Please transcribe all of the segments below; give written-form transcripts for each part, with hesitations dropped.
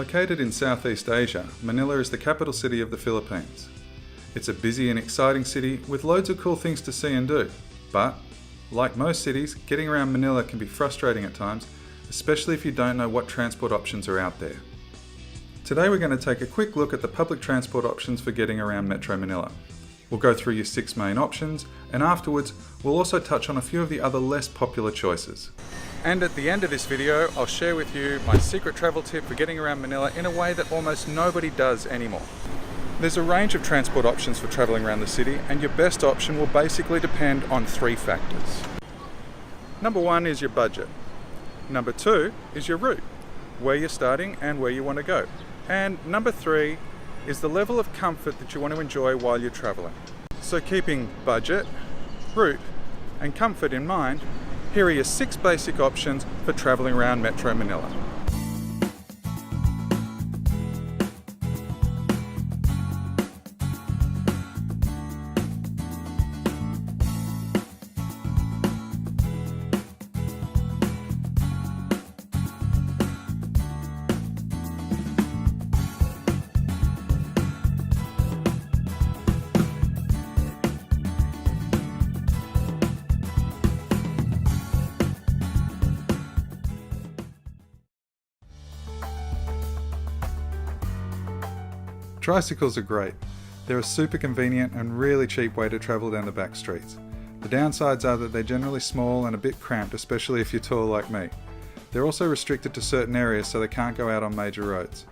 Located in Southeast Asia, Manila is the capital city of the Philippines. It's a busy and exciting city with loads of cool things to see and do. But, like most cities, getting around Manila can be frustrating at times, especially if you don't know what transport options are out there. Today we're going to take a quick look at the public transport options for getting around Metro Manila. We'll go through your 6 main options, and afterwards we'll also touch on a few of the other less popular choices. And at the end of this video, I'll share with you my secret travel tip for getting around Manila in a way that almost nobody does anymore. There's a range of transport options for travelling around the city, and your best option will basically depend on 3 factors. Number 1 is your budget. Number 2 is your route, where you're starting and where you want to go. And number 3 is the level of comfort that you want to enjoy while you're travelling. So keeping budget, route and comfort in mind, here are your 6 basic options for travelling around Metro Manila. Tricycles are great. They're a super convenient and really cheap way to travel down the back streets. The downsides are that they're generally small and a bit cramped, especially if you're tall like me. They're also restricted to certain areas, so they can't go out on major roads.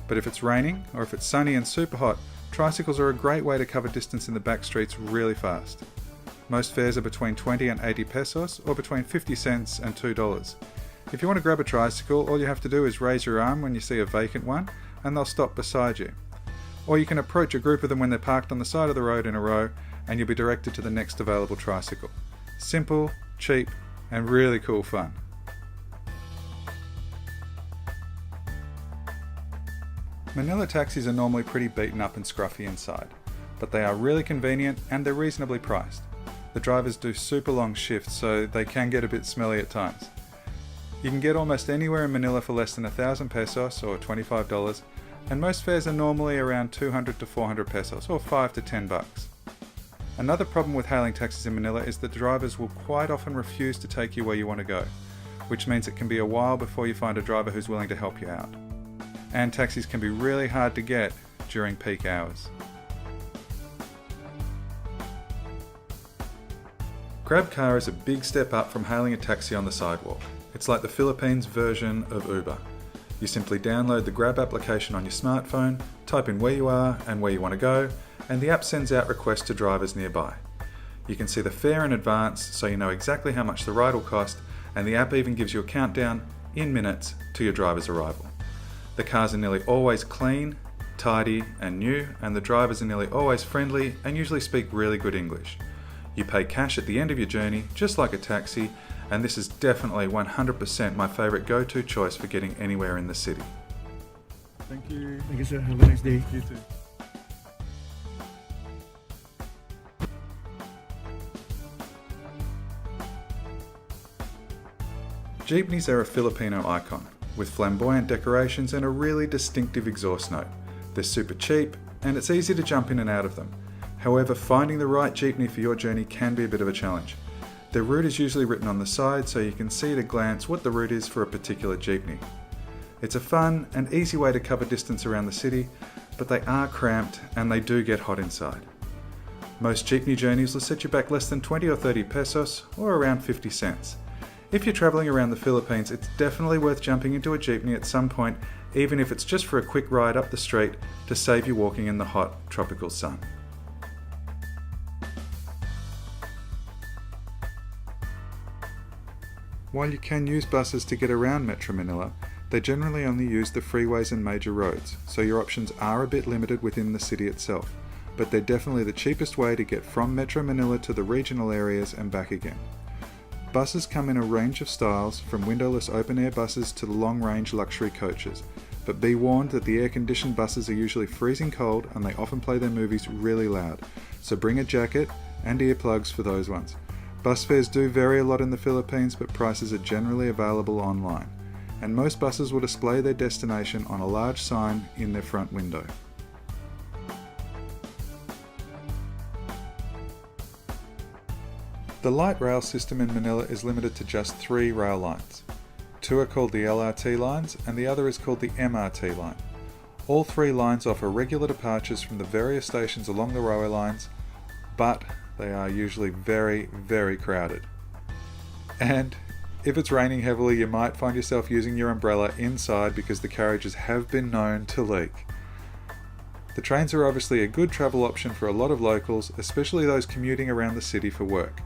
But if it's raining or if it's sunny and super hot, tricycles are a great way to cover distance in the back streets really fast. Most fares are between 20 and 80 pesos or between 50 cents and $2. If you want to grab a tricycle, all you have to do is raise your arm when you see a vacant one and they'll stop beside you. Or you can approach a group of them when they're parked on the side of the road in a row and you'll be directed to the next available tricycle. Simple, cheap, and really cool fun. Manila taxis are normally pretty beaten up and scruffy inside, but they are really convenient and they're reasonably priced. The drivers do super long shifts, so they can get a bit smelly at times. You can get almost anywhere in Manila for less than 1,000 pesos or $25, and most fares are normally around 200 to 400 pesos or 5 to 10 bucks. Another problem with hailing taxis in Manila is that the drivers will quite often refuse to take you where you want to go, which means it can be a while before you find a driver who's willing to help you out. And taxis can be really hard to get during peak hours. GrabCar is a big step up from hailing a taxi on the sidewalk. It's like the Philippines version of Uber. You simply download the Grab application on your smartphone, type in where you are and where you want to go, and the app sends out requests to drivers nearby. You can see the fare in advance so you know exactly how much the ride will cost, and the app even gives you a countdown in minutes to your driver's arrival. The cars are nearly always clean, tidy and new, and the drivers are nearly always friendly and usually speak really good English. You pay cash at the end of your journey, just like a taxi, and this is definitely 100% my favourite go-to choice for getting anywhere in the city. Thank you. Thank you, sir. Have a nice day. You too. Jeepneys are a Filipino icon, with flamboyant decorations and a really distinctive exhaust note. They're super cheap, and it's easy to jump in and out of them. However, finding the right jeepney for your journey can be a bit of a challenge. The route is usually written on the side so you can see at a glance what the route is for a particular jeepney. It's a fun and easy way to cover distance around the city, but they are cramped and they do get hot inside. Most jeepney journeys will set you back less than 20 or 30 pesos or around 50 cents. If you're travelling around the Philippines, it's definitely worth jumping into a jeepney at some point, even if it's just for a quick ride up the street to save you walking in the hot tropical sun. While you can use buses to get around Metro Manila, they generally only use the freeways and major roads, so your options are a bit limited within the city itself, but they're definitely the cheapest way to get from Metro Manila to the regional areas and back again. Buses come in a range of styles, from windowless open-air buses to long-range luxury coaches, but be warned that the air-conditioned buses are usually freezing cold and they often play their movies really loud, so bring a jacket and earplugs for those ones. Bus fares do vary a lot in the Philippines, but prices are generally available online. and most buses will display their destination on a large sign in their front window. The light rail system in Manila is limited to just 3 rail lines. 2 are called the LRT lines and the other is called the MRT line. All 3 lines offer regular departures from the various stations along the railway lines, but they are usually very, very crowded. And if it's raining heavily, you might find yourself using your umbrella inside because the carriages have been known to leak. The trains are obviously a good travel option for a lot of locals, especially those commuting around the city for work.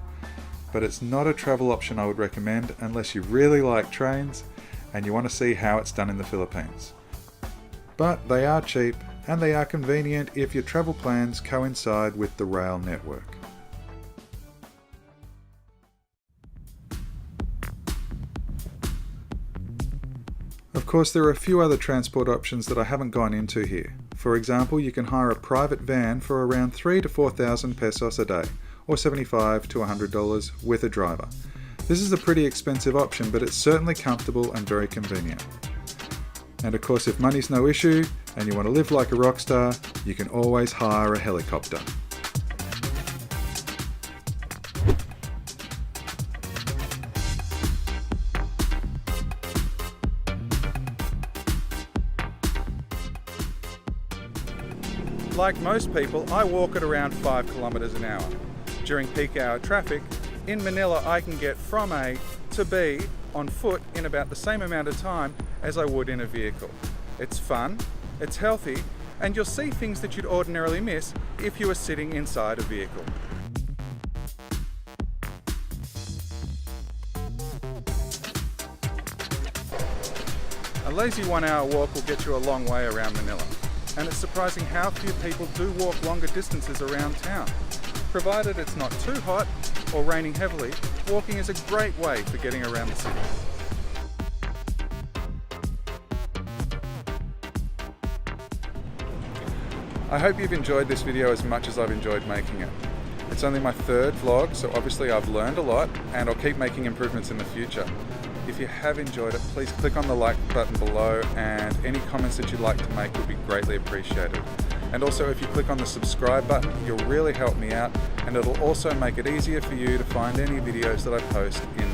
But it's not a travel option I would recommend unless you really like trains and you want to see how it's done in the Philippines. But they are cheap and they are convenient if your travel plans coincide with the rail network. Of course, there are a few other transport options that I haven't gone into here. For example, you can hire a private van for around 3,000 to 4,000 pesos a day, or $75 to $100 with a driver. This is a pretty expensive option, but it's certainly comfortable and very convenient. And of course, if money's no issue and you want to live like a rock star, you can always hire a helicopter. Like most people, I walk at around 5 kilometers an hour. During peak hour traffic, in Manila I can get from A to B on foot in about the same amount of time as I would in a vehicle. It's fun, it's healthy, and you'll see things that you'd ordinarily miss if you were sitting inside a vehicle. A lazy 1-hour walk will get you a long way around Manila, and it's surprising how few people do walk longer distances around town. Provided it's not too hot or raining heavily, walking is a great way for getting around the city. I hope you've enjoyed this video as much as I've enjoyed making it. It's only my 3rd vlog, so obviously I've learned a lot and I'll keep making improvements in the future. If you have enjoyed it, please click on the like button below, and any comments that you'd like to make would be greatly appreciated. And also, if you click on the subscribe button, you'll really help me out, and it'll also make it easier for you to find any videos that I post in